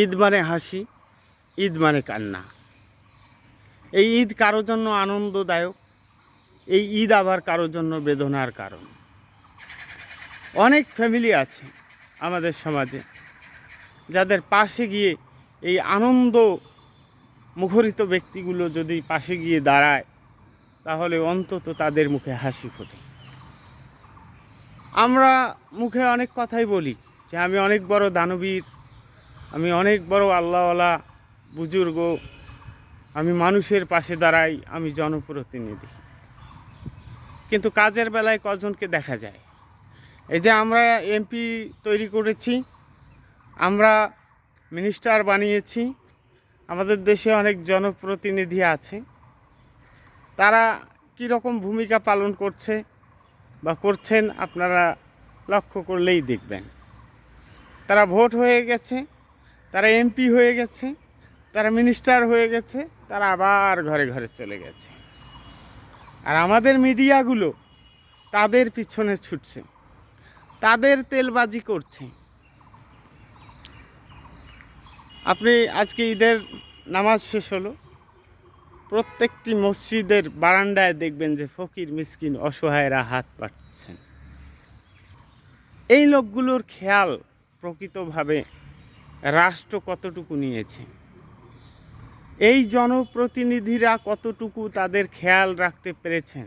ঈদ মানে হাসি, ঈদ মানে কান্না। এই ঈদ কারো জন্য আনন্দদায়ক, এই ঈদ আবার কারো জন্য বেদনার কারণ। অনেক ফ্যামিলি আছে আমাদের সমাজে যাদের পাশে গিয়ে এই আনন্দ মুখরিত ব্যক্তিগুলো যদি পাশে গিয়ে দাঁড়ায়, তাহলে অন্তত তাদের মুখে হাসি ফোটে। আমরা মুখে অনেক কথাই বলি যে আমি অনেক বড় দানবীর, আমি অনেক বড় আল্লাহওয়ালা বুজুর্গ, আমি মানুষের পাশে দাঁড়াই, আমি জনপ্রতিনিধি। কিন্তু কাজের বেলায় কজনকে দেখা যায়? এই যে আমরা এমপি তৈরি করেছি, আমরা মিনিস্টার বানিয়েছি, আমাদের দেশে অনেক জনপ্রতিনিধি আছে, তারা কী রকম ভূমিকা পালন করছে বা করছেন আপনারা লক্ষ্য করলেই দেখবেন। তারা ভোট হয়ে গেছে, তারা এমপি হয়ে গেছে, তারা মিনিস্টার হয়ে গেছে, তারা আবার ঘরে ঘরে চলে গেছে। আর আমাদের মিডিয়াগুলো তাদের পিছনে ছুটছে, তাদের তেলবাজি করছে। আপনি আজকে ঈদের নামাজ শেষ হলো, প্রত্যেকটি মসজিদের বারান্দায় দেখবেন যে ফকির মিসকিন অসহায়রা হাত পাতছেন। এই লোকগুলোর খেয়াল প্রকৃতভাবে রাষ্ট্র কতটুকু নিয়েছে, এই জনপ্রতিনিধিরা কতটুকু তাদের খেয়াল রাখতে পেরেছেন,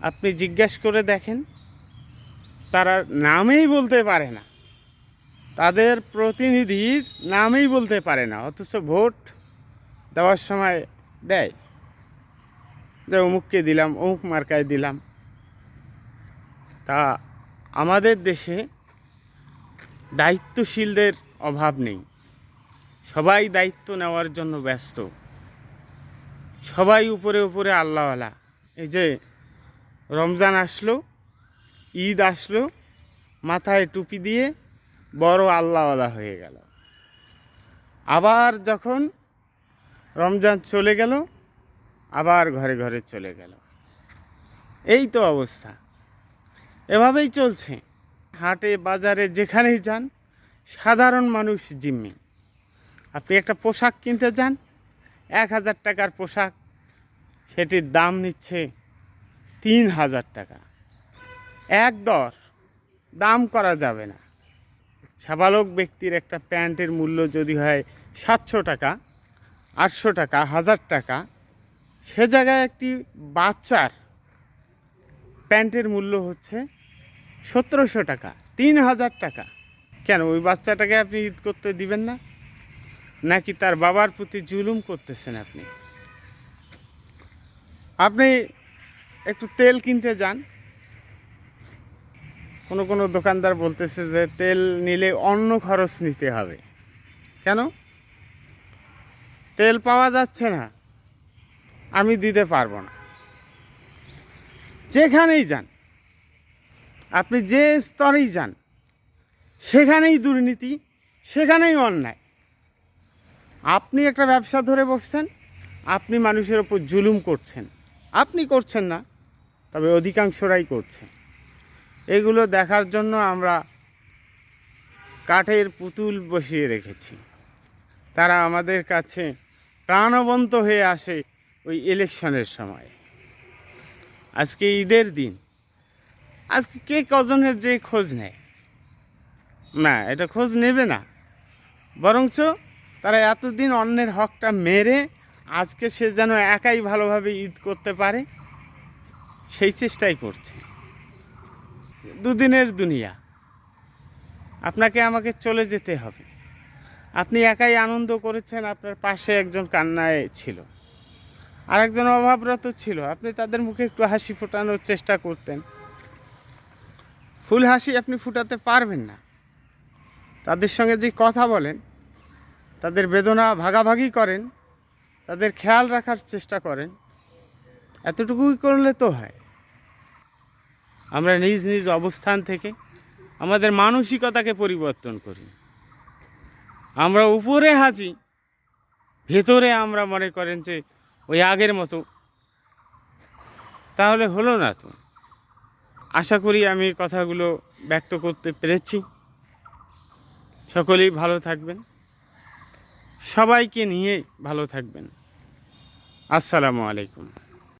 আপনি জিজ্ঞেস করে দেখেন। তারা নামেই বলতে পারে না, তাদের প্রতিনিধির নামেই বলতে পারে না, অথচ ভোট দেওয়ার সময় দেয় যে অমুককে দিলাম, অমুক মার্কায় দিলাম। তা আমাদের দেশে দায়িত্বশীলদের অভাব নেই, সবাই দায়িত্ব নেওয়ার জন্য ব্যস্ত, সবাই উপরে উপরে আল্লাহওয়ালা। এই যে রমজান আসলো, ঈদ আসলো, মাথায় টুপি দিয়ে বড় আল্লাহওয়ালা হয়ে গেল। আবার যখন রমজান চলে গেল, আবার ঘরে ঘরে চলে গেল। এই তো অবস্থা, এভাবেই চলছে। হাটে বাজারে যেখানেই যান, সাধারণ মানুষ জিম্মি। আপনি একটা পোশাক কিনতে যান, 1000 টাকার পোশাক, সেটির দাম নিচ্ছে 3000 টাকা। এক দর দাম করা যাবে না। সাবালক ব্যক্তির একটা প্যান্টের মূল্য যদি হয় 700 টাকা, 800 টাকা, 1000 টাকা, সে জায়গায় একটি বাচ্চার প্যান্টের মূল্য হচ্ছে 1700 টাকা, 3000 টাকা। কেন ওই বাচ্চাটাকে আপনি ঈদ করতে দিবেন না? নাকি তার বাবার প্রতি জুলুম করতেছেন আপনি? আপনি একটু তেল কিনতে যান, কোনো কোনো দোকানদার বলতেছে যে তেল নিলে অন্য খরচ নিতে হবে। কেন? তেল পাওয়া যাচ্ছে না, আমি দিতে পারবো না। যেখানেই যান, আপনি যে স্তরেই যান, সেখানেই দুর্নীতি, সেখানেই অন্যায়। আপনি একটা ব্যবসা ধরে বসছেন, আপনি মানুষের ওপর জুলুম করছেন। আপনি করছেন না, তবে অধিকাংশরাই করছে। এগুলো দেখার জন্য আমরা কাঠের পুতুল বসিয়ে রেখেছি। তারা আমাদের কাছে প্রাণবন্ত হয়ে আসে ওই ইলেকশনের সময়। আজকে ঈদের দিন, আজকে কে কজনের যে খোঁজ নেয় না, এটা খোঁজ নেবে না। বরঞ্চ তারা এতদিন অন্যের হকটা মেরে আজকে সে যেন একাই ভালোভাবে ঈদ করতে পারে, সেই চেষ্টাই করছে। দুদিনের দুনিয়া, আপনাকে আমাকে চলে যেতে হবে। আপনি একাই আনন্দ করেছেন, আপনার পাশে একজন কান্নায় ছিল, আর একজন অভাবরত ছিল, আপনি তাদের মুখে একটু হাসি ফোটানোর চেষ্টা করতেন। ফুল হাসি আপনি ফুটাতে পারবেন না। তাদের সঙ্গে যে কথা বলেন, তাদের বেদনা ভাগাভাগি করেন, তাদের খেয়াল রাখার চেষ্টা করেন, এতটুকুই করলে তো হয়। আমরা নিজ নিজ অবস্থান থেকে আমাদের মানসিকতাকে পরিবর্তন করি। আমরা উপরে হাসি, ভেতরে আমরা মনে করেন যে ওই আগের মতো, তাহলে হলো না তো। আশা করি আমি কথাগুলো ব্যক্ত করতে পেরেছি। সকলেই ভালো থাকবেন। সবাইকে নিয়ে ভালো থাকবেন। আসসালামু আলাইকুম।